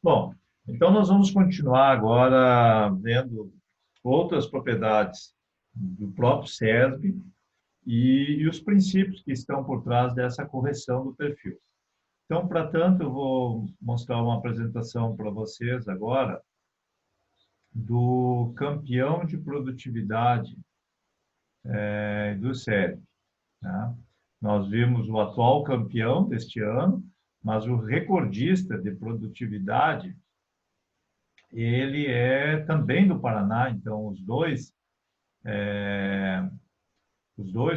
Bom, então nós vamos continuar agora vendo outras propriedades do próprio SESB e os princípios que estão por trás dessa correção do perfil. Então, para tanto, eu vou mostrar uma apresentação para vocês agora do campeão de produtividade do SESB. Tá? Nós vimos o atual campeão deste ano, mas o recordista de produtividade ele é também do Paraná, então os dois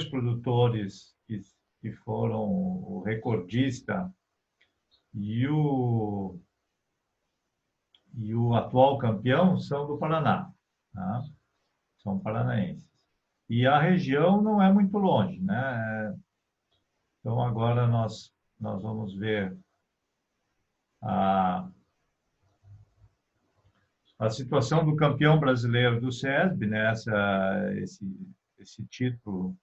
produtores que foram o recordista e o atual campeão são do Paraná, tá? São paranaenses. E a região não é muito longe, né? Então, agora nós vamos ver a, a situação do campeão brasileiro do SESB, né? Esse título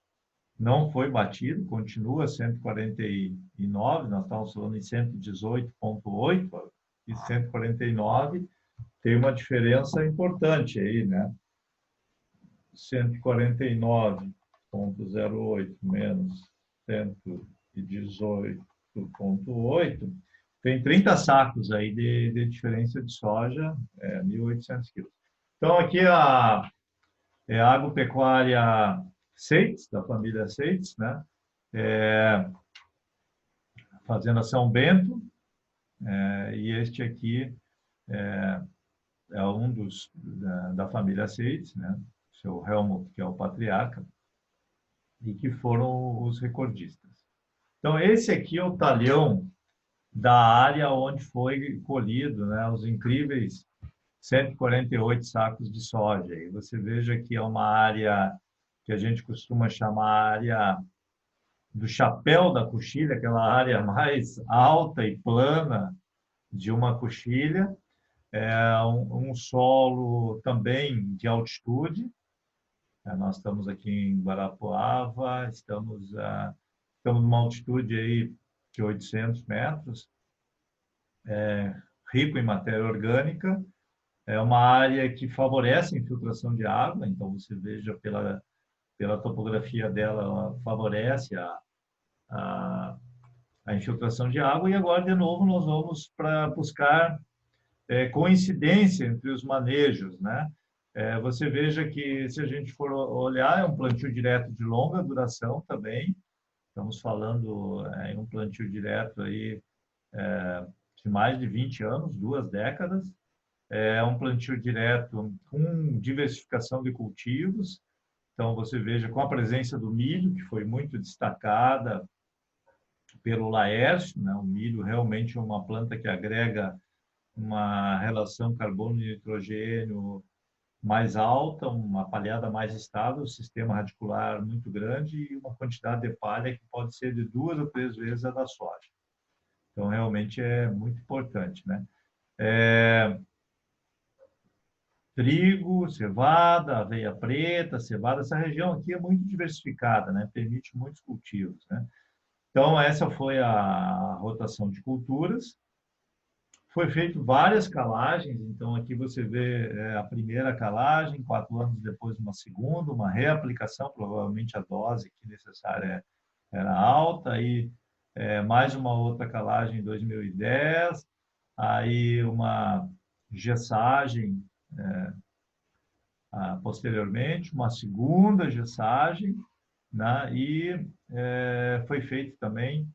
não foi batido, continua 149, nós estamos falando em 118,8 e 149 tem uma diferença importante aí, né? 149,08 menos 118,8 tem 30 sacos aí de diferença de soja, 1.800 quilos. Então, aqui a agropecuária Seitz, da família Seitz, né? Fazenda São Bento, e este aqui é um dos da família Seitz, né? O seu Helmut, que é o patriarca, e que foram os recordistas. Então, esse aqui é o talhão da área onde foi colhido, né, os incríveis 148 sacos de soja. E você veja que é uma área que a gente costuma chamar área do chapéu da coxilha, aquela área mais alta e plana de uma coxilha. É um solo também de altitude. Nós estamos aqui em Guarapuava, estamos numa altitude aí de 800 metros, rico em matéria orgânica, é uma área que favorece a infiltração de água, então você veja pela topografia dela, ela favorece a infiltração de água, e agora, de novo, nós vamos para buscar coincidência entre os manejos, né? Você veja que, se a gente for olhar, é um plantio direto de longa duração também, estamos falando em um plantio direto aí de mais de 20 anos, 2 décadas. É um plantio direto com diversificação de cultivos. Então, você veja com a presença do milho, que foi muito destacada pelo Laércio, né? O milho realmente é uma planta que agrega uma relação carbono e nitrogênio mais alta, uma palhada mais estável, sistema radicular muito grande e uma quantidade de palha que pode ser de 2 ou 3 vezes a da soja. Então, realmente é muito importante, né? Trigo, cevada, aveia preta, cevada, essa região aqui é muito diversificada, né? Permite muitos cultivos, né? Então, essa foi a rotação de culturas. Foi feito várias calagens, então aqui você vê a primeira calagem, 4 anos depois uma segunda, uma reaplicação, provavelmente a dose aqui necessária era alta, aí mais uma outra calagem em 2010, aí uma gessagem posteriormente, uma segunda gessagem, né? E foi feito também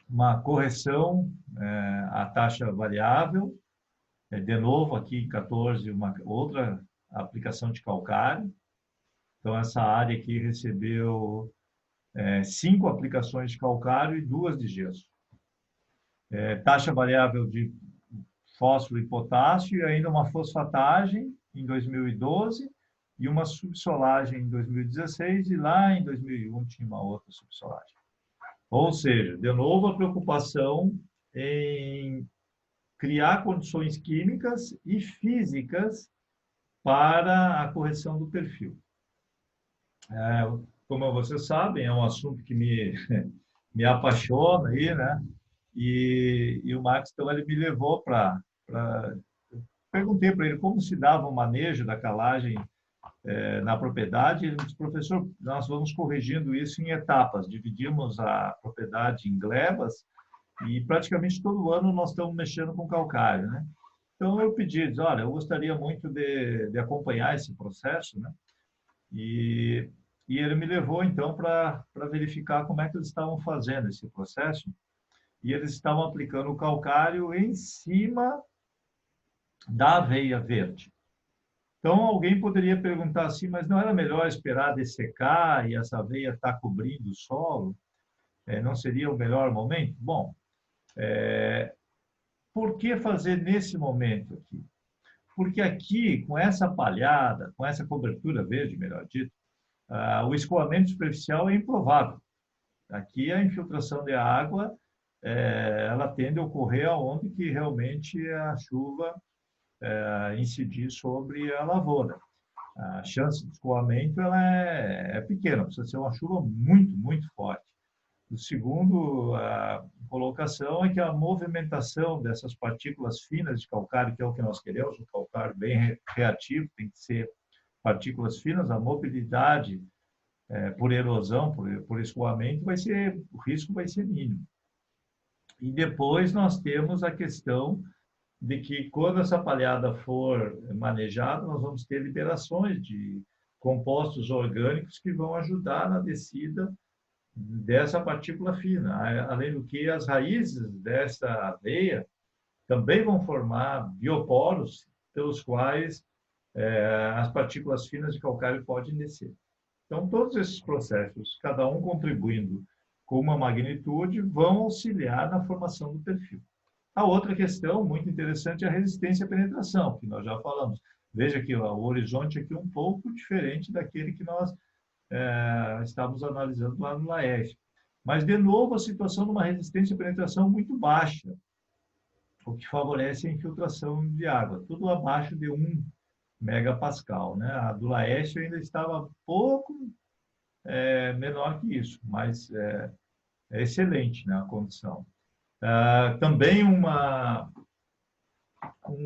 uma correção à taxa variável, de novo aqui em 14, uma outra aplicação de calcário. Então, essa área aqui recebeu 5 aplicações de calcário e 2 de gesso. Taxa variável de fósforo e potássio, e ainda uma fosfatagem em 2012 e uma subsolagem em 2016, e lá em 2001 tinha uma outra subsolagem. Ou seja, de novo, a preocupação em criar condições químicas e físicas para a correção do perfil. Como vocês sabem, é um assunto que me apaixona aí, né? E o Max, então, ele me levou para... Perguntei para ele como se dava o manejo da calagem na propriedade. Ele disse: professor, nós vamos corrigindo isso em etapas. Dividimos a propriedade em glebas e praticamente todo ano nós estamos mexendo com calcário, né? Então eu pedi, disse: olha, eu gostaria muito de acompanhar esse processo, né? E ele me levou então para verificar como é que eles estavam fazendo esse processo. E eles estavam aplicando o calcário em cima da aveia verde. Então, alguém poderia perguntar assim: mas não era melhor esperar dessecar e essa aveia estar cobrindo o solo? Não seria o melhor momento? Bom, por que fazer nesse momento aqui? Porque aqui, com essa palhada, com essa cobertura verde, melhor dito, o escoamento superficial é improvável. Aqui a infiltração de água, ela tende a ocorrer aonde que realmente a chuva incidir sobre a lavoura. A chance de escoamento ela é pequena, precisa ser uma chuva muito, muito forte. O segundo, a colocação é que a movimentação dessas partículas finas de calcário, que é o que nós queremos, o calcário bem reativo, tem que ser partículas finas, a mobilidade por erosão, por escoamento, o risco vai ser mínimo. E depois nós temos a questão de que, quando essa palhada for manejada, nós vamos ter liberações de compostos orgânicos que vão ajudar na descida dessa partícula fina. Além do que, as raízes dessa aveia também vão formar bioporos pelos quais as partículas finas de calcário podem descer. Então, todos esses processos, cada um contribuindo com uma magnitude, vão auxiliar na formação do perfil. A outra questão muito interessante é a resistência à penetração, que nós já falamos. Veja que o horizonte aqui é um pouco diferente daquele que nós estávamos analisando lá no Laércio. Mas, de novo, a situação de uma resistência à penetração muito baixa, o que favorece a infiltração de água, tudo abaixo de 1 megapascal, né? A do Laércio ainda estava pouco menor que isso, mas é excelente, né, a condição. Também um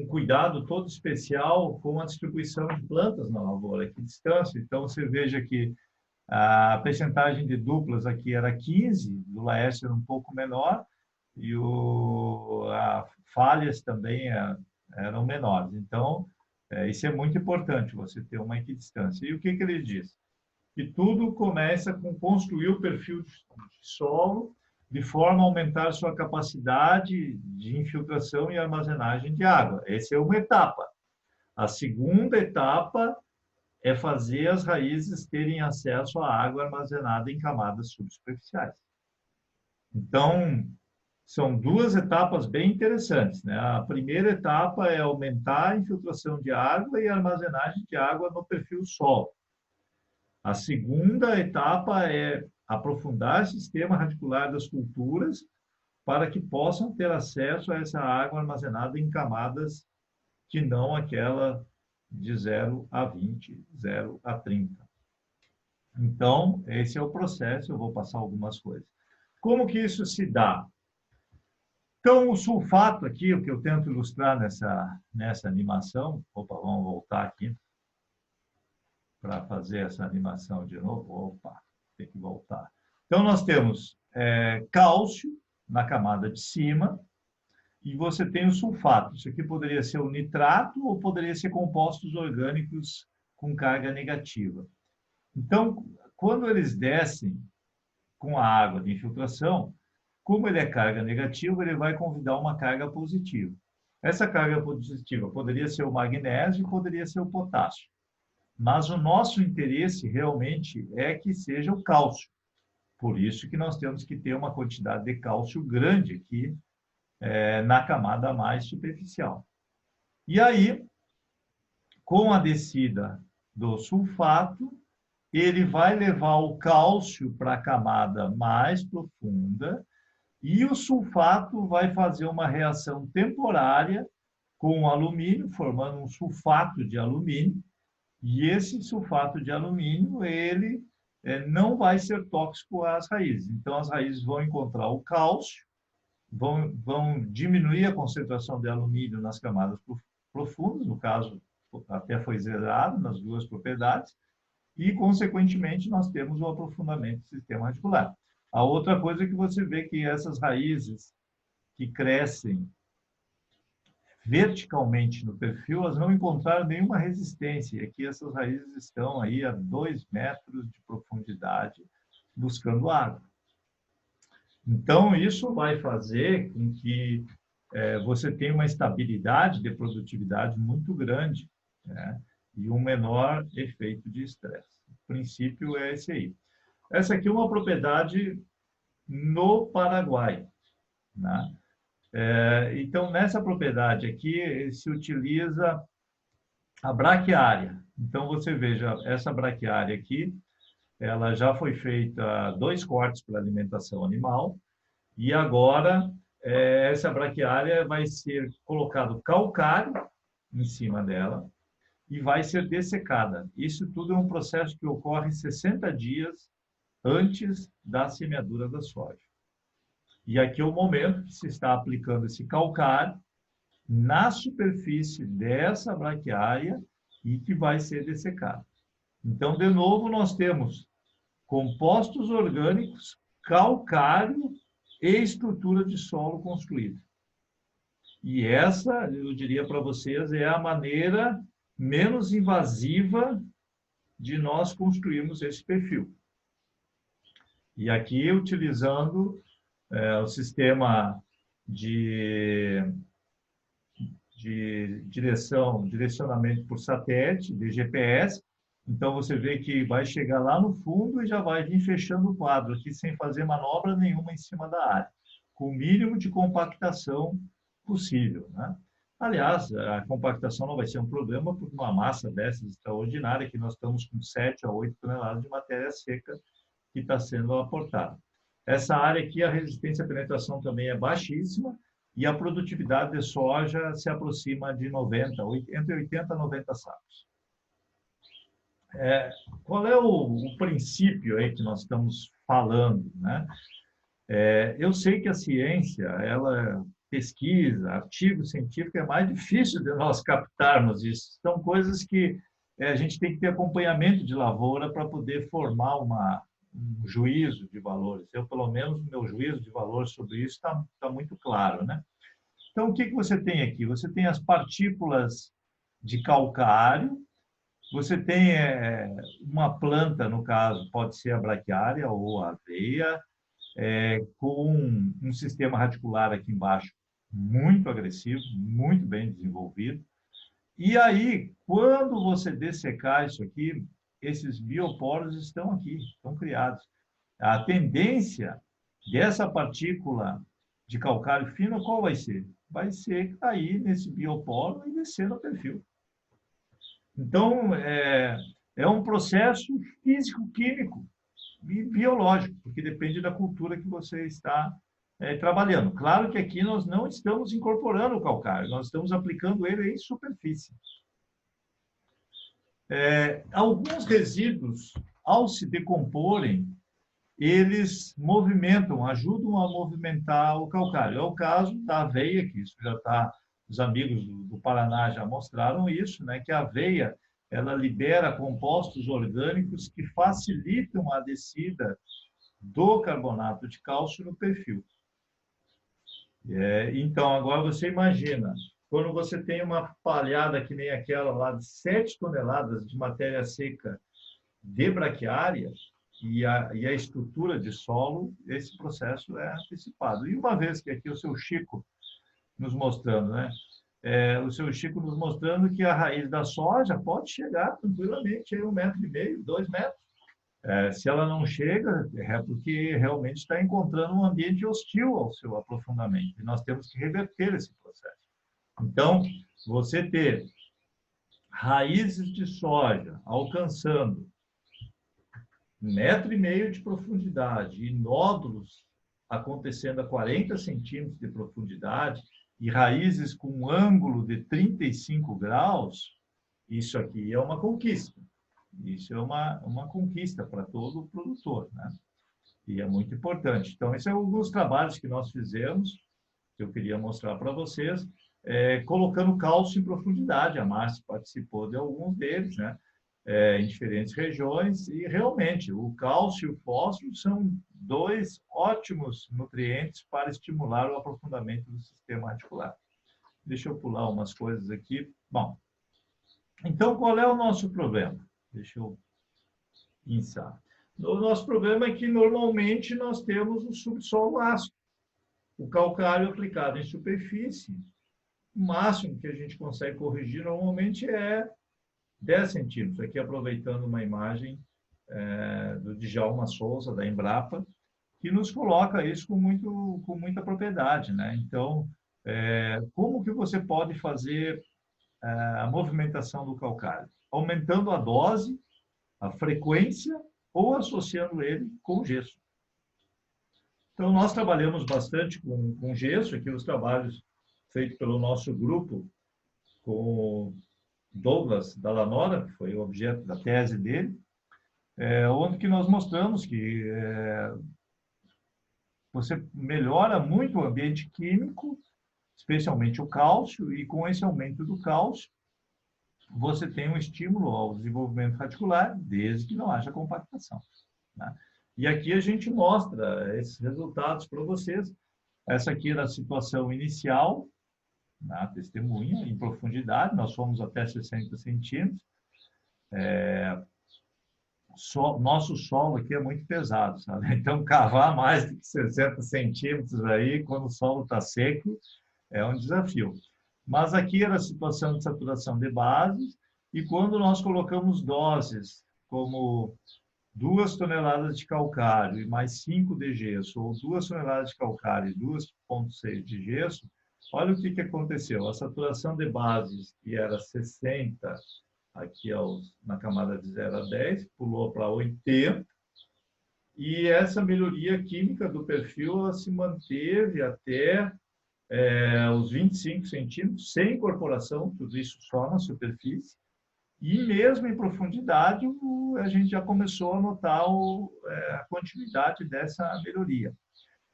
cuidado todo especial com a distribuição de plantas na lavoura, que distância. Então, você veja que a percentagem de duplas aqui era 15, do Laércio era um pouco menor, e as falhas também eram menores. Então, isso é muito importante, você ter uma equidistância. E o que ele diz? Que tudo começa com construir o perfil de solo, de forma a aumentar sua capacidade de infiltração e armazenagem de água. Essa é uma etapa. A segunda etapa é fazer as raízes terem acesso à água armazenada em camadas subsuperficiais. Então, são duas etapas bem interessantes, né? A primeira etapa é aumentar a infiltração de água e a armazenagem de água no perfil solo. A segunda etapa é aprofundar o sistema radicular das culturas para que possam ter acesso a essa água armazenada em camadas que não aquela de 0 a 20, 0 a 30. Então, esse é o processo, eu vou passar algumas coisas. Como que isso se dá? Então, o sulfato aqui, o que eu tento ilustrar nessa animação, vamos voltar aqui para fazer essa animação de novo. Tem que voltar. Então, nós temos cálcio na camada de cima e você tem o sulfato. Isso aqui poderia ser o nitrato ou poderia ser compostos orgânicos com carga negativa. Então, quando eles descem com a água de infiltração, como ele é carga negativa, ele vai convidar uma carga positiva. Essa carga positiva poderia ser o magnésio, poderia ser o potássio. Mas o nosso interesse realmente é que seja o cálcio. Por isso que nós temos que ter uma quantidade de cálcio grande aqui na camada mais superficial. E aí, com a descida do sulfato, ele vai levar o cálcio para a camada mais profunda e o sulfato vai fazer uma reação temporária com o alumínio, formando um sulfato de alumínio. E esse sulfato de alumínio, ele não vai ser tóxico às raízes. Então, as raízes vão encontrar o cálcio, vão diminuir a concentração de alumínio nas camadas profundas, no caso, até foi zerado nas duas propriedades, e, consequentemente, nós temos o aprofundamento do sistema radicular. A outra coisa é que você vê que essas raízes que crescem verticalmente no perfil, elas não encontraram nenhuma resistência. E aqui essas raízes estão aí a 2 metros de profundidade buscando água. Então, isso vai fazer com que você tenha uma estabilidade de produtividade muito grande, né? E um menor efeito de estresse. O princípio é esse aí. Essa aqui é uma propriedade no Paraguai, né? Então, nessa propriedade aqui, se utiliza a braquiária. Então, você veja, essa braquiária aqui, ela já foi feita 2 cortes para alimentação animal, e agora essa braquiária vai ser colocado calcário em cima dela e vai ser dessecada. Isso tudo é um processo que ocorre 60 dias antes da semeadura da soja. E aqui é o momento que se está aplicando esse calcário na superfície dessa braquiária e que vai ser dessecada. Então, de novo, nós temos compostos orgânicos, calcário e estrutura de solo construída. E essa, eu diria para vocês, é a maneira menos invasiva de nós construirmos esse perfil. E aqui, utilizando o sistema de direcionamento por satélite, de GPS, então você vê que vai chegar lá no fundo e já vai vir fechando o quadro aqui sem fazer manobra nenhuma em cima da área, com o mínimo de compactação possível, né? Aliás, a compactação não vai ser um problema, porque uma massa dessas extraordinária, que nós estamos com 7 a 8 toneladas de matéria seca que está sendo aportada. Essa área aqui, a resistência à penetração também é baixíssima, e a produtividade de soja se aproxima de 90, entre 80 e 90 sacos. Qual é o princípio aí que nós estamos falando, né? Eu sei que a ciência, ela pesquisa, artigo científico, é mais difícil de nós captarmos isso. São coisas que a gente tem que ter acompanhamento de lavoura para poder formar um juízo de valores. Eu, pelo menos, o meu juízo de valor sobre isso está muito claro, né? Então, o que você tem aqui? Você tem as partículas de calcário, você tem uma planta, no caso, pode ser a braquiária ou a aveia, com um sistema radicular aqui embaixo muito agressivo, muito bem desenvolvido. E aí, quando você dessecar isso aqui, esses bioporos estão aqui, estão criados. A tendência dessa partícula de calcário fino, qual vai ser? Vai ser cair nesse bioporo e descer no perfil. Então, é um processo físico-químico e biológico, porque depende da cultura que você está trabalhando. Claro que aqui nós não estamos incorporando o calcário, nós estamos aplicando ele em superfície. Alguns resíduos, ao se decomporem, eles movimentam, ajudam a movimentar o calcário. É o caso da aveia, que isso já está, os amigos do Paraná já mostraram isso, né? Que a aveia, ela libera compostos orgânicos que facilitam a descida do carbonato de cálcio no perfil. Então, agora você imagina, quando você tem uma palhada que nem aquela lá de 7 toneladas de matéria seca de braquiária, e a estrutura de solo, esse processo é antecipado. E uma vez que aqui o seu Chico nos mostrando, né? O seu Chico nos mostrando que a raiz da soja pode chegar tranquilamente a 1,5 metro, 2 metros. Se ela não chega, é porque realmente está encontrando um ambiente hostil ao seu aprofundamento. E nós temos que reverter esse processo. Então, você ter raízes de soja alcançando 1,5 metro de profundidade e nódulos acontecendo a 40 centímetros de profundidade e raízes com um ângulo de 35 graus, isso aqui é uma conquista. Isso é uma conquista para todo produtor, né? E é muito importante. Então, esse é um dos trabalhos que nós fizemos que eu queria mostrar para vocês, colocando cálcio em profundidade. A Márcia participou de alguns deles, né? Em diferentes regiões, e realmente o cálcio e o fósforo são dois ótimos nutrientes para estimular o aprofundamento do sistema radicular. Deixa eu pular umas coisas aqui. Bom, então qual é o nosso problema? Deixa eu pensar. O nosso problema é que normalmente nós temos o subsolo ácido, o calcário aplicado em superfície. O máximo que a gente consegue corrigir normalmente é 10 centímetros. Aqui aproveitando uma imagem do Djalma Souza, da Embrapa, que nos coloca isso com muita propriedade, né? Então, como que você pode fazer a movimentação do calcário? Aumentando a dose, a frequência ou associando ele com gesso. Então, nós trabalhamos bastante com gesso, aqui os trabalhos feitos pelo nosso grupo, com Douglas Dallanora, que foi o objeto da tese dele, onde que nós mostramos que você melhora muito o ambiente químico, especialmente o cálcio, e com esse aumento do cálcio, você tem um estímulo ao desenvolvimento radicular, desde que não haja compactação, né? E aqui a gente mostra esses resultados para vocês. Essa aqui era a situação inicial, na testemunha, em profundidade, nós fomos até 60 centímetros. Nosso solo aqui é muito pesado, sabe? Então, cavar mais de 60 centímetros aí, quando o solo está seco, é um desafio. Mas aqui era a situação de saturação de bases, e quando nós colocamos doses como 2 toneladas de calcário e mais 5 de gesso, ou 2 toneladas de calcário e 2,6 de gesso, olha o que aconteceu. A saturação de bases, que era 60, aqui na camada de 0 a 10, pulou para 80, e essa melhoria química do perfil ela se manteve até os 25 centímetros, sem incorporação, tudo isso só na superfície, e mesmo em profundidade, a gente já começou a notar a continuidade dessa melhoria.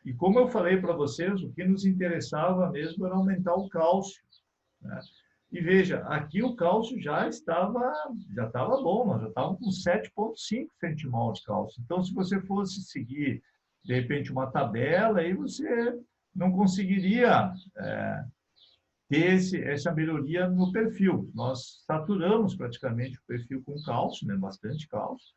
E como eu falei para vocês, o que nos interessava mesmo era aumentar o cálcio, né? E veja, aqui o cálcio já estava bom, nós já estávamos com 7,5 centimol de cálcio. Então, se você fosse seguir, de repente, uma tabela, aí você não conseguiria ter essa melhoria no perfil. Nós saturamos praticamente o perfil com cálcio, né? Bastante cálcio.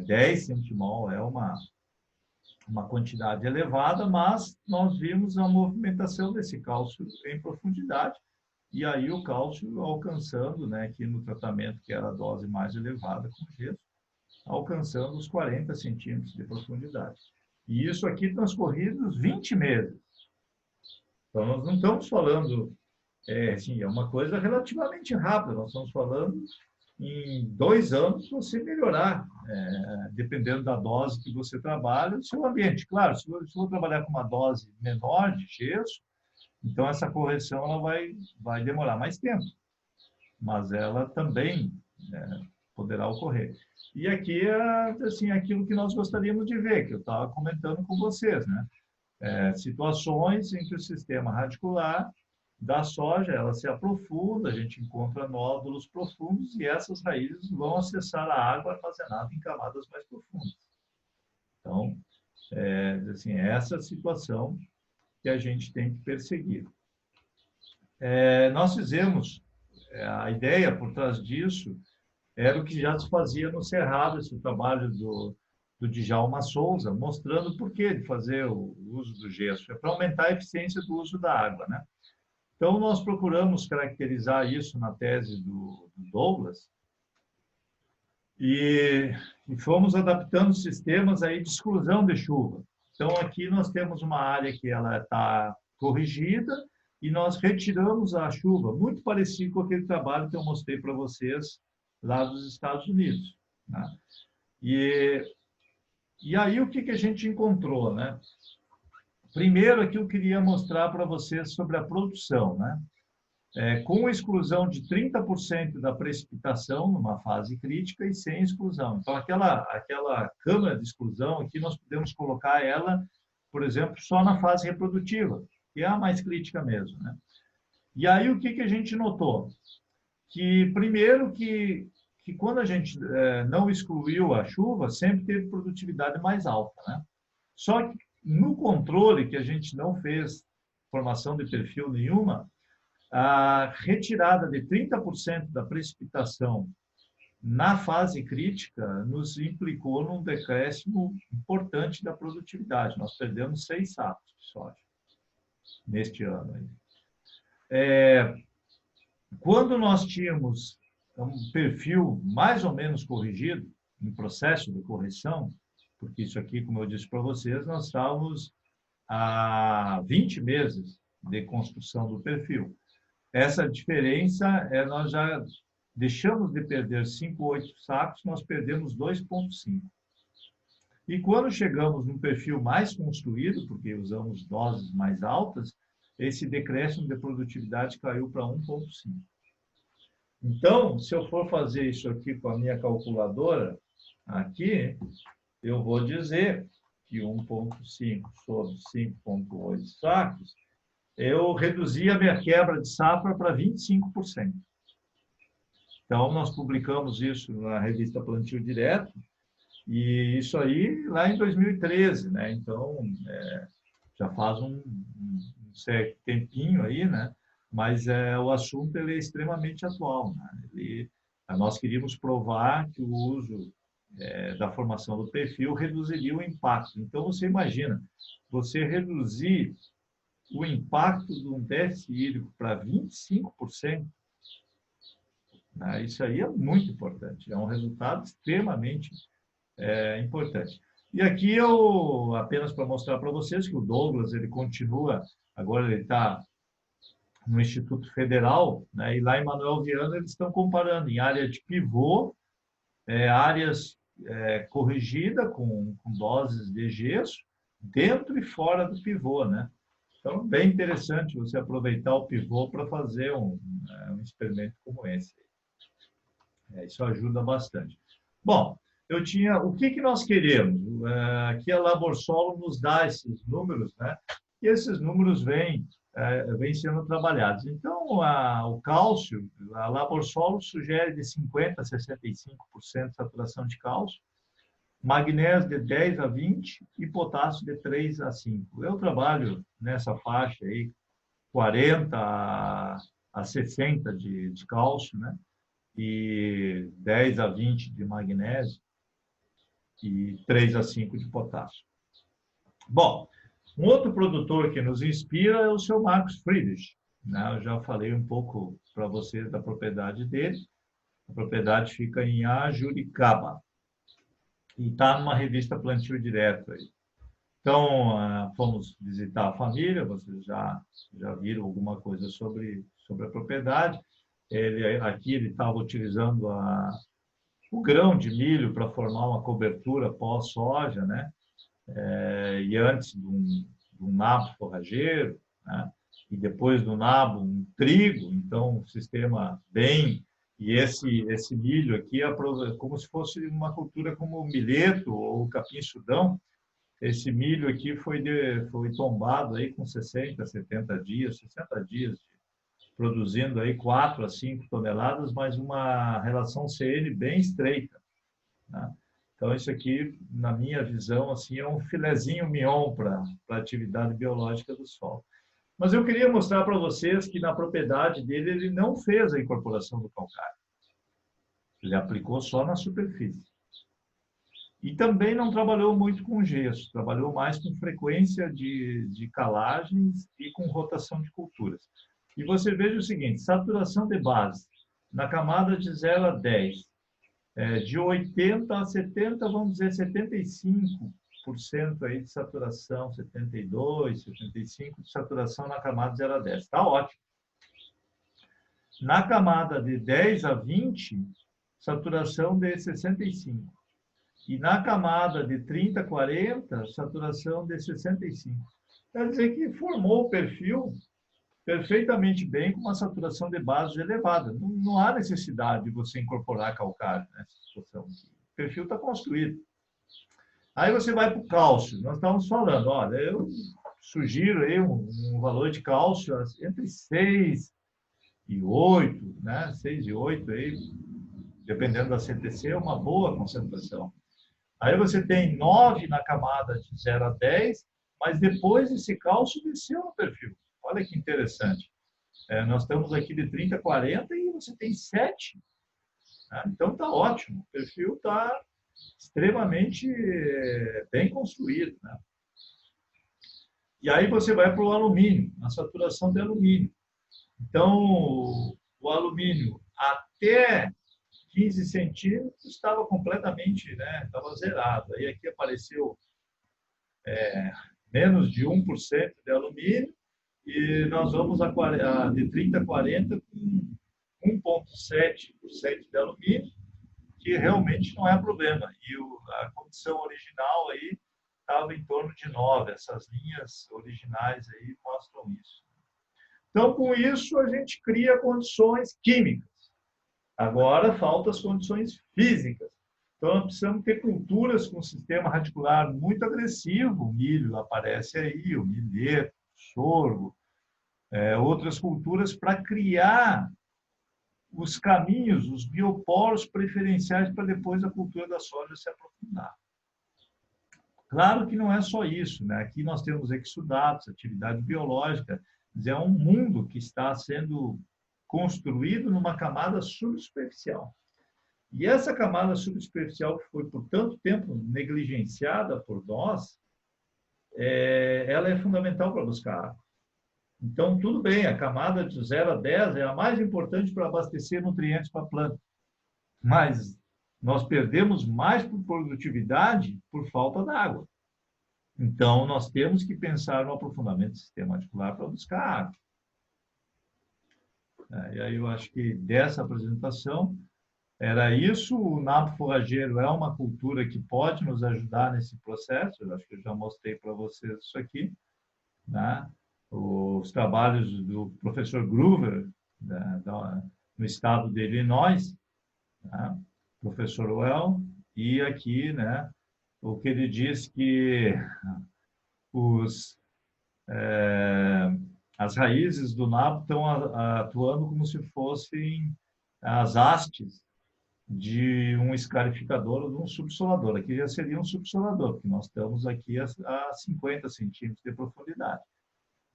10 centimol é uma quantidade elevada, mas nós vimos a movimentação desse cálcio em profundidade, e aí o cálcio alcançando, né, aqui no tratamento, que era a dose mais elevada com gesso, alcançando os 40 centímetros de profundidade. E isso aqui transcorridos 20 meses. Então, nós não estamos falando, assim, é uma coisa relativamente rápida, nós estamos falando em 2 anos você melhorar, dependendo da dose que você trabalha, o seu ambiente. Claro, se eu for trabalhar com uma dose menor de gesso, então essa correção ela vai demorar mais tempo, mas ela também poderá ocorrer. E aqui é assim, aquilo que nós gostaríamos de ver, que eu estava comentando com vocês, né? Situações em que o sistema radicular da soja, ela se aprofunda, a gente encontra nódulos profundos e essas raízes vão acessar a água armazenada em camadas mais profundas. Então, assim, essa situação que a gente tem que perseguir. Nós fizemos, a ideia por trás disso era o que já se fazia no Cerrado, esse trabalho do Djalma Souza, mostrando o porquê de fazer o uso do gesso. É para aumentar a eficiência do uso da água, né? Então, nós procuramos caracterizar isso na tese do Douglas e fomos adaptando sistemas aí de exclusão de chuva. Então, aqui nós temos uma área que ela está corrigida e nós retiramos a chuva, muito parecido com aquele trabalho que eu mostrei para vocês lá dos Estados Unidos, né? E aí, o que a gente encontrou, né? Primeiro, aqui eu queria mostrar para vocês sobre a produção, né? Com exclusão de 30% da precipitação numa fase crítica e sem exclusão. Então, aquela câmara de exclusão, aqui nós podemos colocar ela, por exemplo, só na fase reprodutiva, que é a mais crítica mesmo, né? E aí, o que, que a gente notou? Que, primeiro, que quando a gente não excluiu a chuva, sempre teve produtividade mais alta, né? Só que no controle, que a gente não fez formação de perfil nenhuma, a retirada de 30% da precipitação na fase crítica nos implicou num decréscimo importante da produtividade. Nós perdemos 6 sacos de soja neste ano. Quando nós tínhamos um perfil mais ou menos corrigido, em processo de correção, porque isso aqui, como eu disse para vocês, nós estávamos há 20 meses de construção do perfil. Essa diferença, nós já deixamos de perder 5,8 sacos, nós perdemos 2,5. E quando chegamos num perfil mais construído, porque usamos doses mais altas, esse decréscimo de produtividade caiu para 1,5. Então, se eu for fazer isso aqui com a minha calculadora, aqui, eu vou dizer que 1,5 sobre 5,8 sacos, eu reduzi a minha quebra de safra para 25%. Então, nós publicamos isso na revista Plantio Direto, e isso aí lá em 2013, né? Então, já faz um certo tempinho aí, né? Mas o assunto ele é extremamente atual, né? Nós queríamos provar que o uso da formação do perfil reduziria o impacto. Então, você imagina, você reduzir o impacto de um déficit hídrico para 25%, né? Isso aí é muito importante, é um resultado extremamente importante. E aqui eu, apenas para mostrar para vocês que o Douglas, ele continua, agora ele está no Instituto Federal, né? E lá em Manuel Viana eles estão comparando em área de pivô, áreas corrigidas com doses de gesso, dentro e fora do pivô, né? Então, bem interessante você aproveitar o pivô para fazer um experimento como esse. Isso ajuda bastante. Bom, o que nós queremos? Aqui a Laborsolo nos dá esses números, né? E esses números vêm sendo trabalhados. Então, o cálcio, a Laborsolo sugere de 50% a 65% de saturação de cálcio, magnésio de 10 a 20 e potássio de 3 a 5. Eu trabalho nessa faixa aí, 40 a 60 de cálcio, né? E 10 a 20 de magnésio e 3 a 5 de potássio. Bom, um outro produtor que nos inspira é o seu Marcos Friedrich, né? Eu já falei um pouco para vocês da propriedade dele. A propriedade fica em Ajuricaba e está numa revista Plantio Direto aí. Então, fomos visitar a família, vocês já viram alguma coisa sobre a propriedade. Aqui ele estava utilizando o grão de milho para formar uma cobertura pós-soja, né? E antes de um nabo forrageiro, né? E depois do nabo um trigo, então um sistema bem... E esse milho aqui é como se fosse uma cultura como o milheto ou o capim-sudão. Esse milho aqui foi tombado aí com 60, 70 dias, 60 dias, produzindo aí 4 a 5 toneladas, mas uma relação CN bem estreita, né? Então, isso aqui, na minha visão, assim, é um filezinho mignon para a atividade biológica do solo. Mas eu queria mostrar para vocês que na propriedade dele ele não fez a incorporação do calcário. Ele aplicou só na superfície. E também não trabalhou muito com gesso, trabalhou mais com frequência de calagens e com rotação de culturas. E você veja o seguinte, saturação de base, na camada de 0 a 10, de 80 a 70, vamos dizer 75% aí de saturação, 72, 75% de saturação na camada de 0 a 10. Está ótimo. Na camada de 10 a 20, saturação de 65%. E na camada de 30 a 40, saturação de 65%. Quer dizer que formou o perfil perfeitamente bem com uma saturação de base elevada. Não há necessidade de você incorporar calcário nessa situação. O perfil está construído. Aí você vai para o cálcio. Nós estamos falando, olha, eu sugiro aí um valor de cálcio entre 6 e 8, né? 6 e 8 aí, dependendo da CTC, é uma boa concentração. Aí você tem 9 na camada de 0 a 10, mas depois esse cálcio desceu no perfil. Olha que interessante. Nós estamos aqui de 30 a 40 e você tem 7. Né? Então está ótimo. O perfil está extremamente bem construído. Né? E aí você vai para o alumínio, a saturação de alumínio. Então, o alumínio até 15 centímetros estava completamente, né, estava zerado. Aí aqui apareceu menos de 1% de alumínio e nós vamos de 30 a 40 com 1,7% de alumínio, que realmente não é problema. E a condição original aí estava em torno de 9. Essas linhas originais aí mostram isso. Então, com isso, a gente cria condições químicas. Agora, faltam as condições físicas. Então, nós precisamos ter culturas com sistema radicular muito agressivo. O milho aparece aí, o milheto, o sorgo, outras culturas para criar os caminhos, os bioporos preferenciais para depois a cultura da soja se aprofundar. Claro que não é só isso, né? Aqui nós temos exudatos, atividade biológica, é um mundo que está sendo construído numa camada subsuperficial. E essa camada subsuperficial que foi por tanto tempo negligenciada por nós, ela é fundamental para buscar água. Então, tudo bem, a camada de 0 a 10 é a mais importante para abastecer nutrientes para a planta. Mas nós perdemos mais por produtividade por falta d'água. Então, nós temos que pensar no aprofundamento do sistema radicular para buscar água. E aí eu acho que dessa apresentação era isso. O nabo forrageiro é uma cultura que pode nos ajudar nesse processo. Eu acho que eu já mostrei para vocês isso aqui, né? Os trabalhos do professor Gruver, né, no estado de Illinois, né? Professor Well, e aqui, né, o que ele diz que as raízes do nabo estão atuando como se fossem as hastes de um escarificador ou de um subsolador. Aqui já seria um subsolador, porque nós estamos aqui a 50 centímetros de profundidade.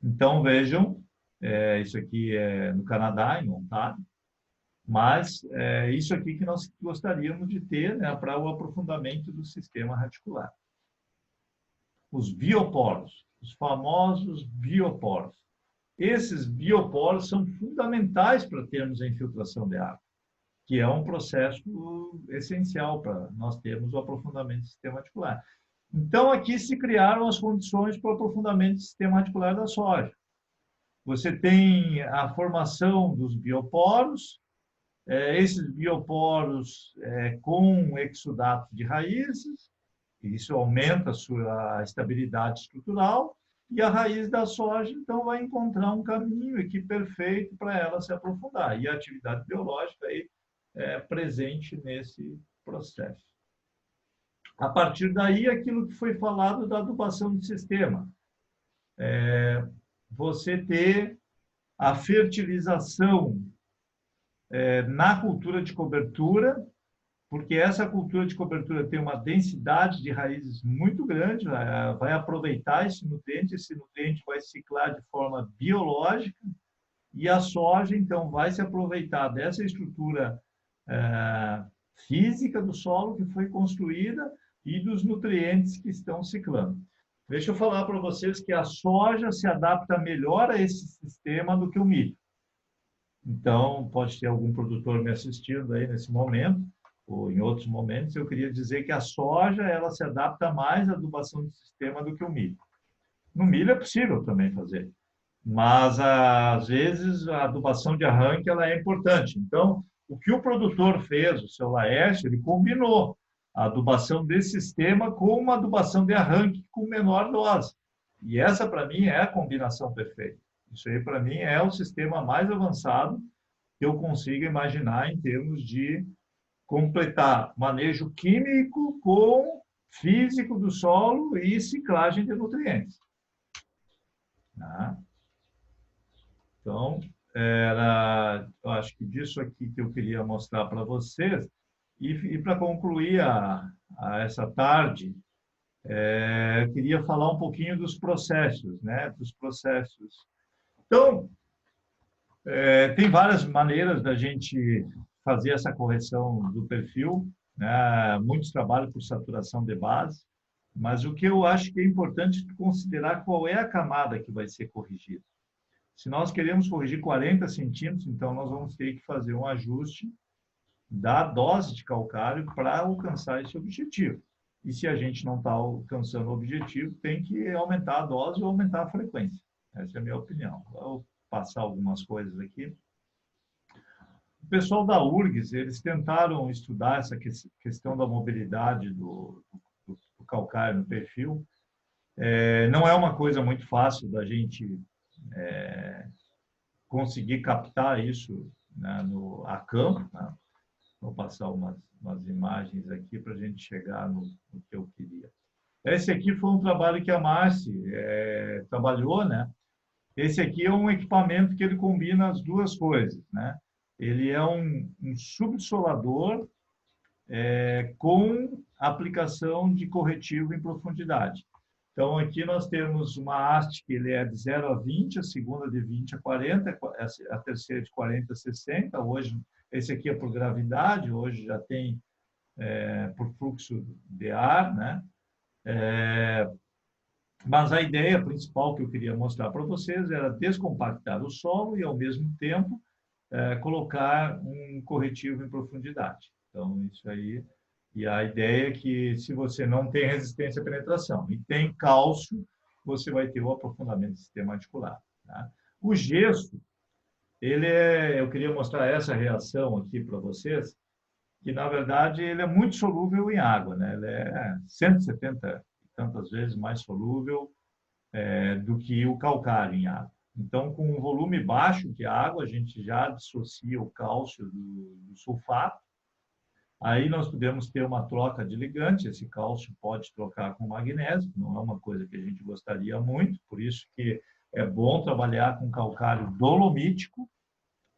Então, vejam, isso aqui é no Canadá, em Ontário, mas isso aqui que nós gostaríamos de ter, né, para o aprofundamento do sistema radicular. Os bioporos, os famosos bioporos. Esses bioporos são fundamentais para termos a infiltração de água, que é um processo essencial para nós termos o aprofundamento do sistema radicular. Então, aqui se criaram as condições para o aprofundamento do sistema radicular da soja. Você tem a formação dos bioporos, esses bioporos com exudato de raízes, isso aumenta a sua estabilidade estrutural, e a raiz da soja, então, vai encontrar um caminho aqui perfeito para ela se aprofundar. E a atividade biológica aí é presente nesse processo. A partir daí, aquilo que foi falado da adubação do sistema. Você ter a fertilização na cultura de cobertura, porque essa cultura de cobertura tem uma densidade de raízes muito grande, vai aproveitar esse nutriente vai ciclar de forma biológica, e a soja, então, vai se aproveitar dessa estrutura física do solo que foi construída e dos nutrientes que estão ciclando. Deixa eu falar para vocês que a soja se adapta melhor a esse sistema do que o milho. Então, pode ter algum produtor me assistindo aí nesse momento, ou em outros momentos. Eu queria dizer que a soja ela se adapta mais à adubação do sistema do que o milho. No milho é possível também fazer, mas às vezes a adubação de arranque ela é importante. Então, o que o produtor fez, o seu Laércio, ele combinou a adubação desse sistema com uma adubação de arranque com menor dose. E essa, para mim, é a combinação perfeita. Isso aí, para mim, é o sistema mais avançado que eu consigo imaginar em termos de completar manejo químico com físico do solo e ciclagem de nutrientes. Tá? Então, eu acho que disso aqui que eu queria mostrar para vocês. E para concluir essa tarde, eu queria falar um pouquinho dos processos, né? Dos processos. Então, tem várias maneiras da gente fazer essa correção do perfil, né? Muitos trabalham por saturação de base, mas o que eu acho que é importante é considerar qual é a camada que vai ser corrigida. Se nós queremos corrigir 40 centímetros, então nós vamos ter que fazer um ajuste da dose de calcário para alcançar esse objetivo. E se a gente não está alcançando o objetivo, tem que aumentar a dose ou aumentar a frequência. Essa é a minha opinião. Vou passar algumas coisas aqui. O pessoal da URGS, eles tentaram estudar essa questão da mobilidade do calcário no perfil. Não é uma coisa muito fácil da gente conseguir captar isso, né, a campo. Né? Vou passar umas imagens aqui para a gente chegar no que eu queria. Esse aqui foi um trabalho que a Marci trabalhou, né? Esse aqui é um equipamento que ele combina as duas coisas, né? Ele é um subsolador com aplicação de corretivo em profundidade. Então, aqui nós temos uma haste que ele é de 0 a 20, a segunda de 20 a 40, a terceira de 40 a 60. Hoje, esse aqui é por gravidade, hoje já tem por fluxo de ar, né? Mas a ideia principal que eu queria mostrar para vocês era descompactar o solo e, ao mesmo tempo, colocar um corretivo em profundidade. Então, isso aí. E a ideia é que, se você não tem resistência à penetração e tem cálcio, você vai ter o aprofundamento do sistema articular. Tá? O gesso, eu queria mostrar essa reação aqui para vocês, que, na verdade, ele é muito solúvel em água. Né? Ele é 170 e tantas vezes mais solúvel do que o calcário em água. Então, com um volume baixo de água, a gente já dissocia o cálcio do sulfato. Aí nós podemos ter uma troca de ligante, esse cálcio pode trocar com magnésio, não é uma coisa que a gente gostaria muito, por isso que é bom trabalhar com calcário dolomítico.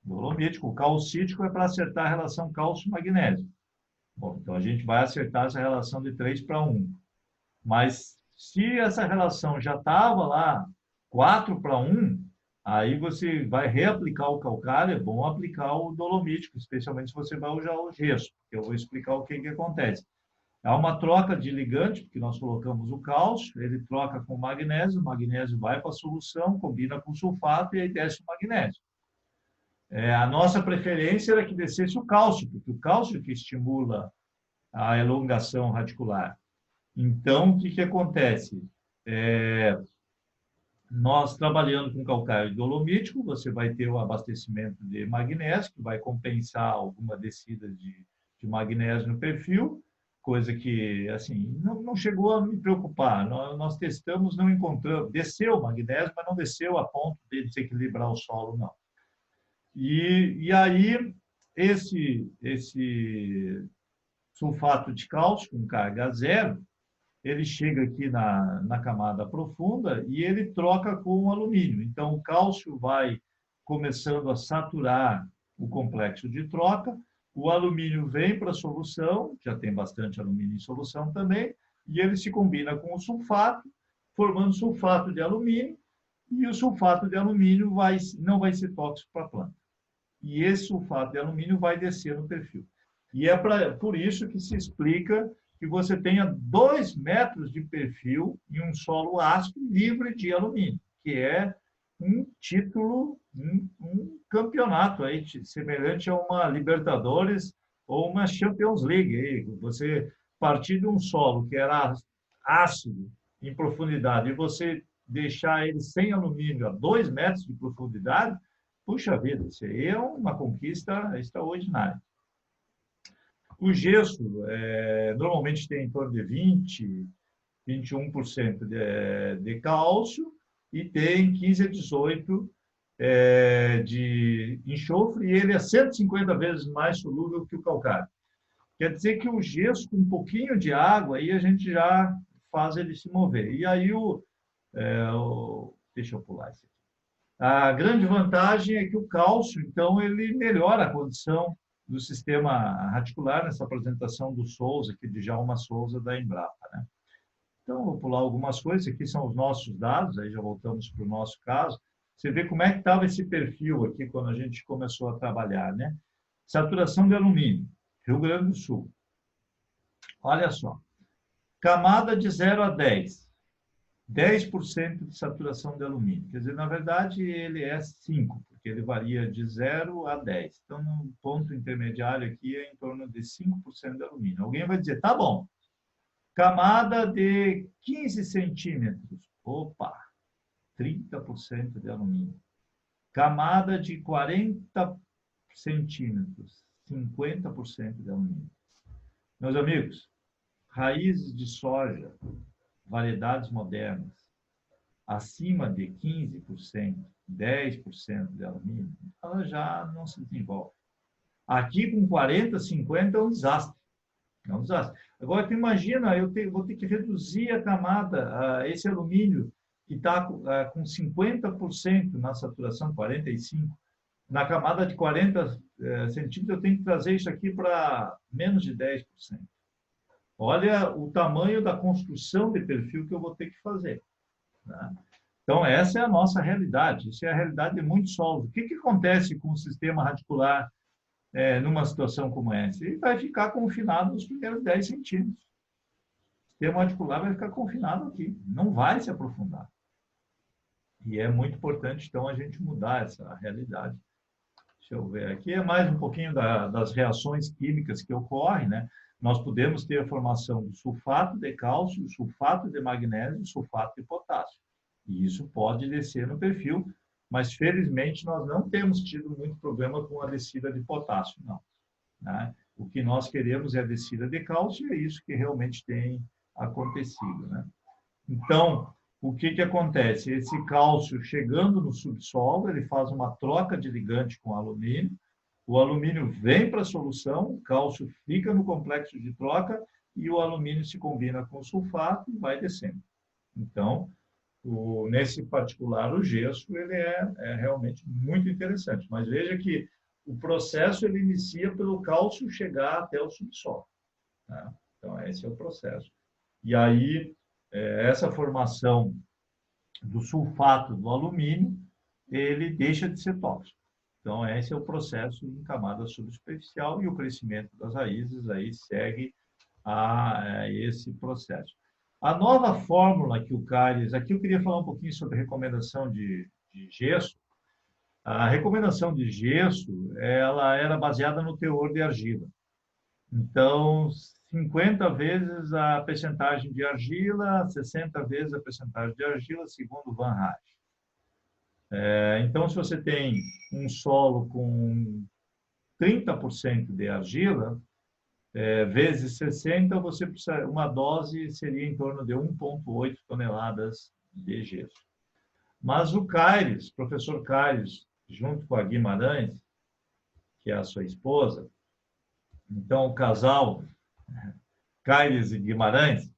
O calcítico é para acertar a relação cálcio-magnésio. Bom, então a gente vai acertar essa relação de 3:1. Mas se essa relação já estava lá 4:1, aí você vai reaplicar o calcário, é bom aplicar o dolomítico, especialmente se você vai usar o gesso, porque eu vou explicar o que acontece. Há uma troca de ligante, porque nós colocamos o cálcio, ele troca com o magnésio vai para a solução, combina com o sulfato e aí desce o magnésio. A nossa preferência era que descesse o cálcio, porque o cálcio que estimula a elongação radicular. Então, o que acontece? Nós, trabalhando com calcário dolomítico, você vai ter o abastecimento de magnésio, que vai compensar alguma descida de magnésio no perfil, coisa que, assim, não chegou a me preocupar. Nós testamos, não encontramos. Desceu o magnésio, mas não desceu a ponto de desequilibrar o solo, não. E aí, esse sulfato de cálcio, com carga zero, ele chega aqui na camada profunda e ele troca com o alumínio. Então, o cálcio vai começando a saturar o complexo de troca, o alumínio vem para a solução, já tem bastante alumínio em solução também, e ele se combina com o sulfato, formando sulfato de alumínio, e o sulfato de alumínio não vai ser tóxico para a planta. E esse sulfato de alumínio vai descer no perfil. E é por isso que se explica que você tenha 2 metros de perfil em um solo ácido livre de alumínio, que é um título, um campeonato aí, semelhante a uma Libertadores ou uma Champions League. Aí. Você partir de um solo que era ácido em profundidade e você deixar ele sem alumínio a 2 metros de profundidade, puxa vida, isso aí é uma conquista extraordinária. O gesso normalmente tem em torno de 20, 21% de cálcio e tem 15 a 18 de enxofre, e ele é 150 vezes mais solúvel que o calcário. Quer dizer que o gesso, com um pouquinho de água, aí a gente já faz ele se mover. E aí deixa eu pular isso aqui. A grande vantagem é que o cálcio, então, ele melhora a condição do sistema radicular nessa apresentação do Souza, aqui de Djalma Souza, da Embrapa, né? Então, vou pular algumas coisas. Aqui são os nossos dados, aí já voltamos para o nosso caso. Você vê como é que estava esse perfil aqui quando a gente começou a trabalhar, né? Saturação de alumínio, Rio Grande do Sul. Olha só, camada de 0 a 10, 10% de saturação de alumínio. Quer dizer, na verdade, ele é 5, porque ele varia de 0 a 10. Então, no ponto intermediário aqui é em torno de 5% de alumínio. Alguém vai dizer, tá bom, camada de 15 centímetros. Opa, 30% de alumínio. Camada de 40 centímetros, 50% de alumínio. Meus amigos, raízes de soja, variedades modernas, acima de 15%, 10% de alumínio, ela já não se desenvolve. Aqui com 40, 50 é um desastre. É um desastre. Agora, tu imagina, vou ter que reduzir a camada, esse alumínio que está com 50% na saturação, 45%, na camada de 40 centímetros, eu tenho que trazer isso aqui para menos de 10%. Olha o tamanho da construção de perfil que eu vou ter que fazer, né? Então, essa é a nossa realidade. Isso é a realidade de muitos solos. O que acontece com o sistema radicular numa situação como essa? Ele vai ficar confinado nos primeiros 10 centímetros. O sistema radicular vai ficar confinado aqui. Não vai se aprofundar. E é muito importante, então, a gente mudar essa realidade. Deixa eu ver aqui. É mais um pouquinho das reações químicas que ocorrem, né? Nós podemos ter a formação do sulfato de cálcio, sulfato de magnésio e sulfato de potássio. E isso pode descer no perfil, mas felizmente nós não temos tido muito problema com a descida de potássio, não, né? O que nós queremos é a descida de cálcio e é isso que realmente tem acontecido, né? Então, o que acontece? Esse cálcio chegando no subsolo, ele faz uma troca de ligante com alumínio, o alumínio vem para a solução, o cálcio fica no complexo de troca e o alumínio se combina com o sulfato e vai descendo. Então, nesse particular, o gesso ele é realmente muito interessante. Mas veja que o processo ele inicia pelo cálcio chegar até o subsolo, né? Então, esse é o processo. E aí, essa formação do sulfato do alumínio, ele deixa de ser tóxico. Então, esse é o processo em camada subsuperficial e o crescimento das raízes aí segue a esse processo. A nova fórmula que o Caires... Aqui eu queria falar um pouquinho sobre a recomendação de gesso. A recomendação de gesso, ela era baseada no teor de argila. Então, 50 vezes a percentagem de argila, 60 vezes a percentagem de argila, segundo Van Raat. Então, se você tem um solo com 30% de argila, vezes 60, você precisa, uma dose seria em torno de 1,8 toneladas de gesso. Mas o Caires, professor Caires, junto com a Guimarães, que é a sua esposa, então o casal Caires e Guimarães,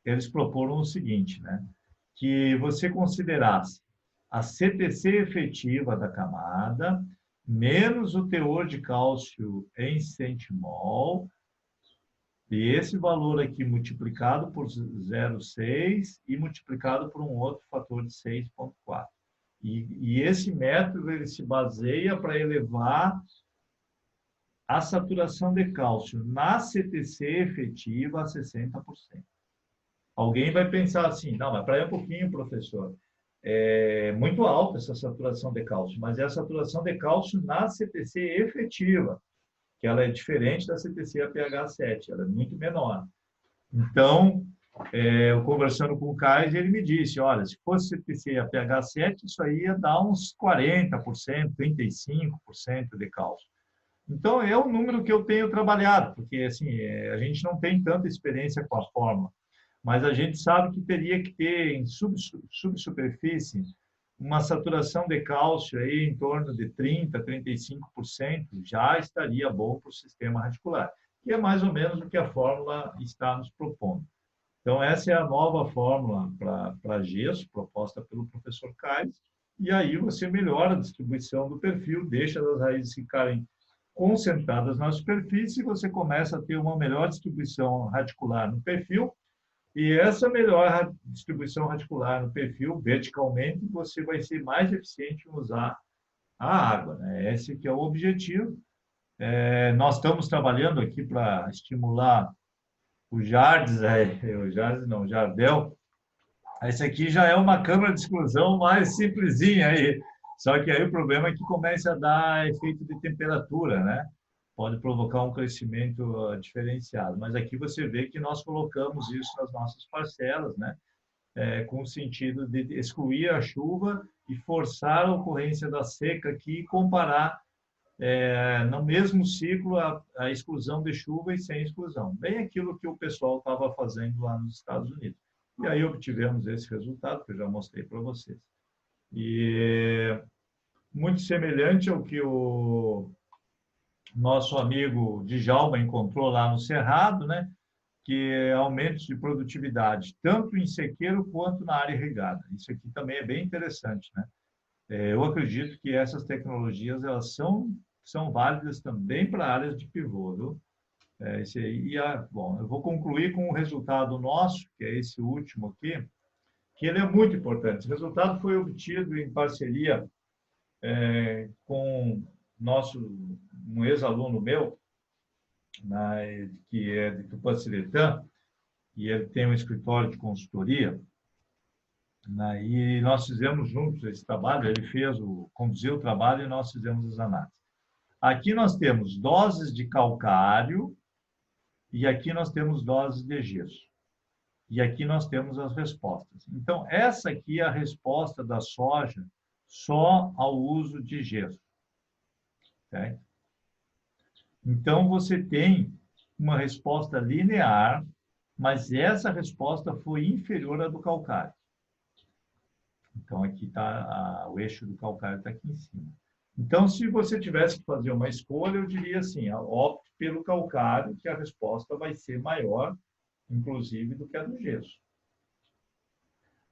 eles proporam o seguinte, né? Que você considerasse a CTC efetiva da camada, menos o teor de cálcio em centimol, e esse valor aqui multiplicado por 0,6 e multiplicado por um outro fator de 6,4. E esse método ele se baseia para elevar a saturação de cálcio na CTC efetiva a 60%. Alguém vai pensar assim, não, mas para aí um pouquinho, professor. É muito alta essa saturação de cálcio, mas é a saturação de cálcio na CTC efetiva, que ela é diferente da CTC APH7, ela é muito menor. Então, eu conversando com o Caio, ele me disse, olha, se fosse CTC APH7, isso aí ia dar uns 40%, 35% de cálcio. Então, é o número que eu tenho trabalhado, porque assim, a gente não tem tanta experiência com a fórmula, mas a gente sabe que teria que ter em subsuperfície uma saturação de cálcio aí em torno de 30%, 35%, já estaria bom para o sistema radicular, que é mais ou menos o que a fórmula está nos propondo. Então, essa é a nova fórmula para gesso, proposta pelo professor Caires, e aí você melhora a distribuição do perfil, deixa as raízes ficarem concentradas na superfície, e você começa a ter uma melhor distribuição radicular no perfil, e essa melhor distribuição radicular no perfil, verticalmente, você vai ser mais eficiente em usar a água, né? Esse que é o objetivo. Nós estamos trabalhando aqui para estimular o Jardes, o Jardes não, o Jardel. Esse aqui já é uma câmara de exclusão mais simplesinha aí. Só que aí o problema é que começa a dar efeito de temperatura, né? Pode provocar um crescimento diferenciado. Mas aqui você vê que nós colocamos isso nas nossas parcelas, né? Com o sentido de excluir a chuva e forçar a ocorrência da seca aqui e comparar no mesmo ciclo a exclusão de chuva e sem exclusão. Bem aquilo que o pessoal estava fazendo lá nos Estados Unidos. E aí obtivemos esse resultado que eu já mostrei para vocês. E muito semelhante ao que o nosso amigo Djalma encontrou lá no Cerrado, né? Que é aumentos de produtividade, tanto em sequeiro quanto na área irrigada. Isso aqui também é bem interessante, né? Eu acredito que essas tecnologias elas são válidas também para áreas de pivô, viu? Esse aí, bom, eu vou concluir com o resultado nosso, que é esse último aqui, que ele é muito importante. Esse resultado foi obtido em parceria com um ex-aluno meu, que é de Tupanciretã, e ele tem um escritório de consultoria, né? E nós fizemos juntos esse trabalho, ele conduziu o trabalho e nós fizemos as análises. Aqui nós temos doses de calcário e aqui nós temos doses de gesso. E aqui nós temos as respostas. Então, essa aqui é a resposta da soja só ao uso de gesso. Certo? Então, você tem uma resposta linear, mas essa resposta foi inferior à do calcário. Então, aqui está o eixo do calcário está aqui em cima. Então, se você tivesse que fazer uma escolha, eu diria assim, opte pelo calcário, que a resposta vai ser maior, inclusive, do que a do gesso.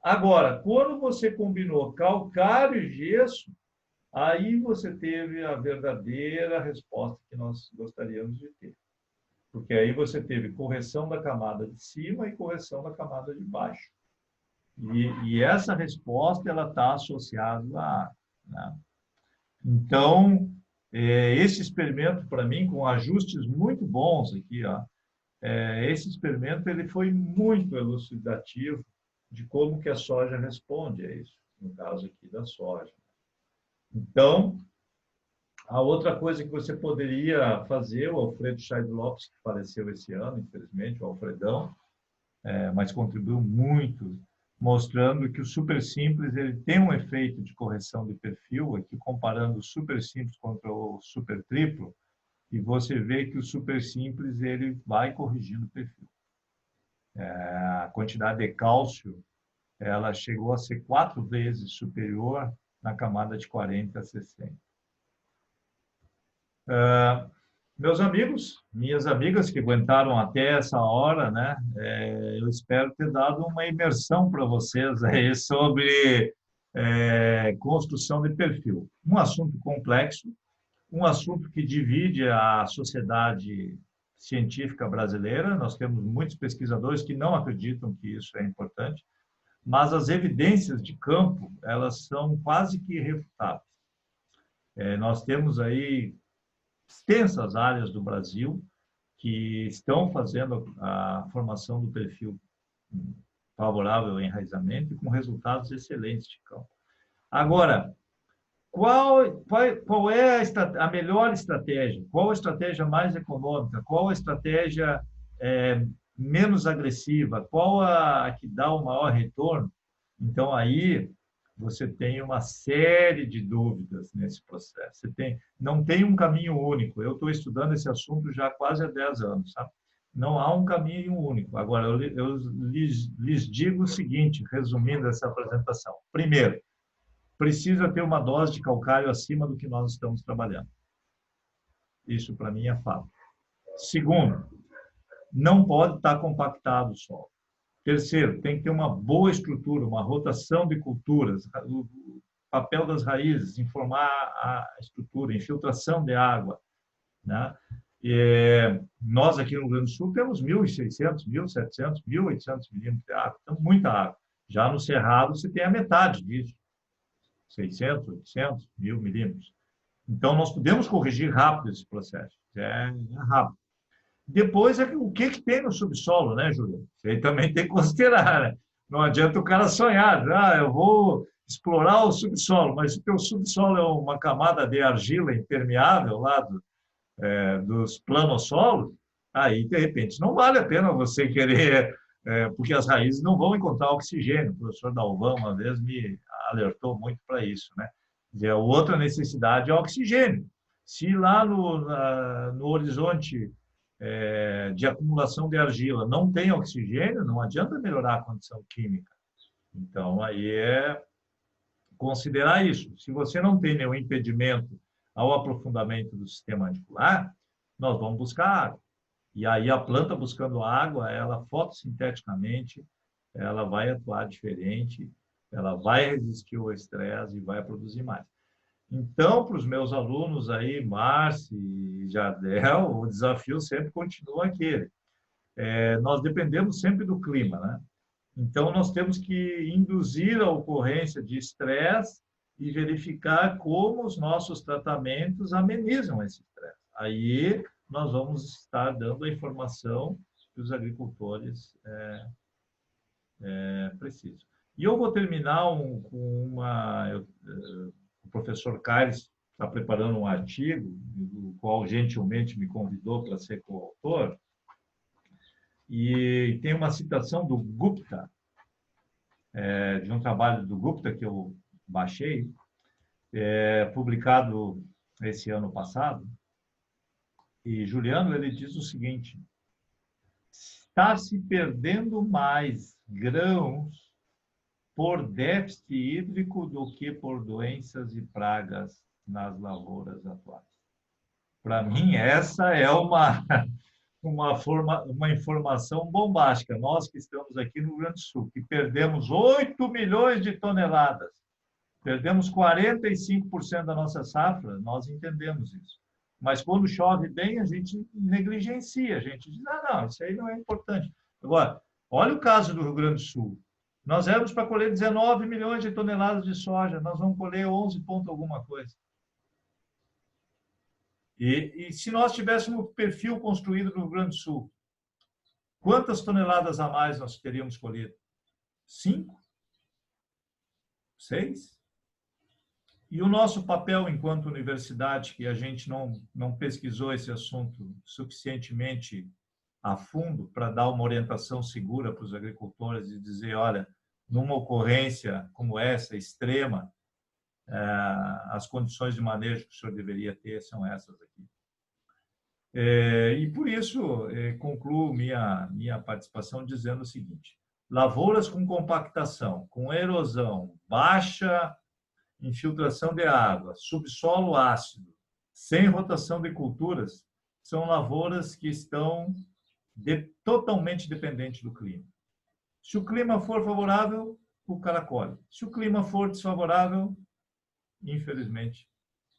Agora, quando você combinou calcário e gesso, aí você teve a verdadeira resposta que nós gostaríamos de ter. Porque aí você teve correção da camada de cima e correção da camada de baixo. E essa resposta ela está associada à água, né? Então, esse experimento, para mim, com ajustes muito bons aqui, ó, esse experimento ele foi muito elucidativo de como que a soja responde a isso, no caso aqui da soja. Então, a outra coisa que você poderia fazer, o Alfredo Scheid Lopes, que faleceu esse ano, infelizmente, o Alfredão, mas contribuiu muito, mostrando que o super simples ele tem um efeito de correção de perfil, aqui comparando o super simples contra o super triplo, e você vê que o super simples ele vai corrigindo o perfil. A quantidade de cálcio ela chegou a ser 4 vezes superior na camada de 40 a 60. Meus amigos, minhas amigas que aguentaram até essa hora, né? Eu espero ter dado uma imersão para vocês aí sobre construção de perfil. Um assunto complexo, um assunto que divide a sociedade científica brasileira. Nós temos muitos pesquisadores que não acreditam que isso é importante, mas as evidências de campo, elas são quase que irrefutáveis. Nós temos aí extensas áreas do Brasil que estão fazendo a formação do perfil favorável ao enraizamento e com resultados excelentes de campo. Agora, qual é a melhor estratégia? Qual a estratégia mais econômica? Qual a estratégia menos agressiva? Qual a que dá o maior retorno? Então, aí você tem uma série de dúvidas nesse processo. Não tem um caminho único. Eu estou estudando esse assunto já há quase há 10 anos, sabe? Não há um caminho único. Agora, eu lhes digo o seguinte, resumindo essa apresentação. Primeiro, precisa ter uma dose de calcário acima do que nós estamos trabalhando. Isso, para mim, é fato. Segundo, não pode estar compactado o solo. Terceiro, tem que ter uma boa estrutura, uma rotação de culturas, o papel das raízes, informar a estrutura, infiltração de água, né? Nós aqui no Rio Grande do Sul temos 1.600, 1.700, 1.800 milímetros de água, então muita água. Já no Cerrado você tem a metade disso, 600, 800, 1.000 milímetros. Então nós podemos corrigir rápido esse processo, é rápido. Depois, o que tem no subsolo, né, Júlio? Você também tem que considerar, né? Não adianta o cara sonhar, eu vou explorar o subsolo, mas se o teu subsolo é uma camada de argila impermeável lá dos planossolos, aí, de repente, não vale a pena você querer, porque as raízes não vão encontrar oxigênio. O professor Dalvão, uma vez, me alertou muito para isso, né? E a outra necessidade é oxigênio. Se lá no horizonte de acumulação de argila não tem oxigênio, não adianta melhorar a condição química. Então, aí é considerar isso. Se você não tem nenhum impedimento ao aprofundamento do sistema radicular, nós vamos buscar água. E aí a planta buscando água, ela fotossinteticamente, ela vai atuar diferente, ela vai resistir ao estresse e vai produzir mais. Então, para os meus alunos aí, Márcio e Jardel, o desafio sempre continua aquele. Nós dependemos sempre do clima, né? Então, nós temos que induzir a ocorrência de estresse e verificar como os nossos tratamentos amenizam esse estresse. Aí, nós vamos estar dando a informação que os agricultores precisam. E eu vou terminar com o professor Caires está preparando um artigo, do qual gentilmente me convidou para ser coautor, e tem uma citação do Gupta, de um trabalho do Gupta que eu baixei, publicado esse ano passado. E Juliano, ele diz o seguinte: está se perdendo mais grãos por déficit hídrico do que por doenças e pragas nas lavouras atuais. Para mim, essa é uma informação bombástica. Nós que estamos aqui no Rio Grande do Sul, que perdemos 8 milhões de toneladas, perdemos 45% da nossa safra, nós entendemos isso. Mas quando chove bem, a gente negligencia, a gente diz, não, isso aí não é importante. Agora, olha o caso do Rio Grande do Sul. Nós éramos para colher 19 milhões de toneladas de soja, nós vamos colher 11 ponto alguma coisa. E se nós tivéssemos o perfil construído no Rio Grande do Sul, quantas toneladas a mais nós teríamos colhido? 5? 6? E o nosso papel enquanto universidade, que a gente não pesquisou esse assunto suficientemente a fundo para dar uma orientação segura para os agricultores e dizer, olha, numa ocorrência como essa, extrema, as condições de manejo que o senhor deveria ter são essas aqui. E por isso, concluo minha participação dizendo o seguinte: lavouras com compactação, com erosão, baixa infiltração de água, subsolo ácido, sem rotação de culturas, são lavouras que estão totalmente dependentes do clima. Se o clima for favorável, o cara colhe. Se o clima for desfavorável, infelizmente,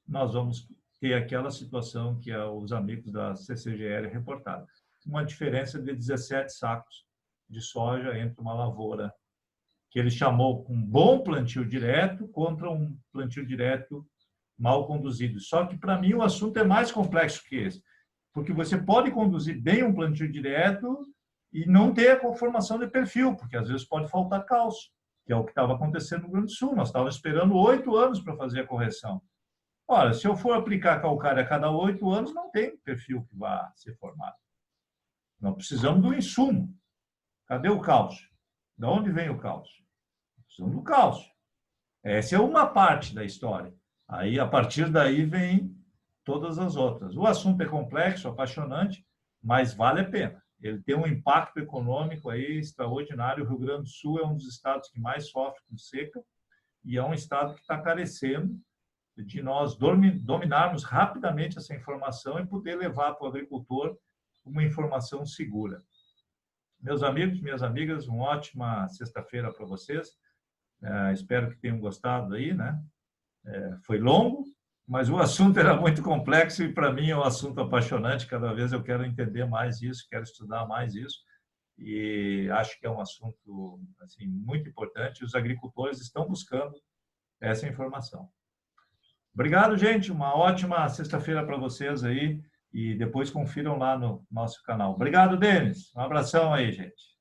nós vamos ter aquela situação que os amigos da CCGL reportaram. Uma diferença de 17 sacos de soja entre uma lavoura que ele chamou com bom plantio direto contra um plantio direto mal conduzido. Só que, para mim, o assunto é mais complexo que esse, porque você pode conduzir bem um plantio direto e não ter a conformação de perfil, porque às vezes pode faltar cálcio, que é o que estava acontecendo no Rio Grande do Sul. Nós estávamos esperando 8 anos para fazer a correção. Ora, se eu for aplicar calcário a cada 8 anos, não tem perfil que vá ser formado. Nós precisamos do insumo. Cadê o cálcio? De onde vem o cálcio? Precisamos do cálcio. Essa é uma parte da história. Aí, a partir daí, vem todas as outras. O assunto é complexo, apaixonante, mas vale a pena. Ele tem um impacto econômico aí extraordinário. O Rio Grande do Sul é um dos estados que mais sofre com seca e é um estado que está carecendo de nós dominarmos rapidamente essa informação e poder levar para o agricultor uma informação segura. Meus amigos, minhas amigas, uma ótima sexta-feira para vocês. Espero que tenham gostado aí, né? Foi longo, mas o assunto era muito complexo e para mim é um assunto apaixonante. Cada vez eu quero entender mais isso, quero estudar mais isso e acho que é um assunto assim muito importante. Os agricultores estão buscando essa informação. Obrigado, gente. Uma ótima sexta-feira para vocês aí e depois confiram lá no nosso canal. Obrigado, Denis. Um abração aí, gente.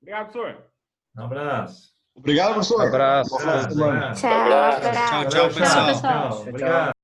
Obrigado, professor. Um abraço. Obrigado, professor. Abraço. Boa semana. Tchau, Tchau, Tchau, tchau, pessoal. Tchau. Obrigado.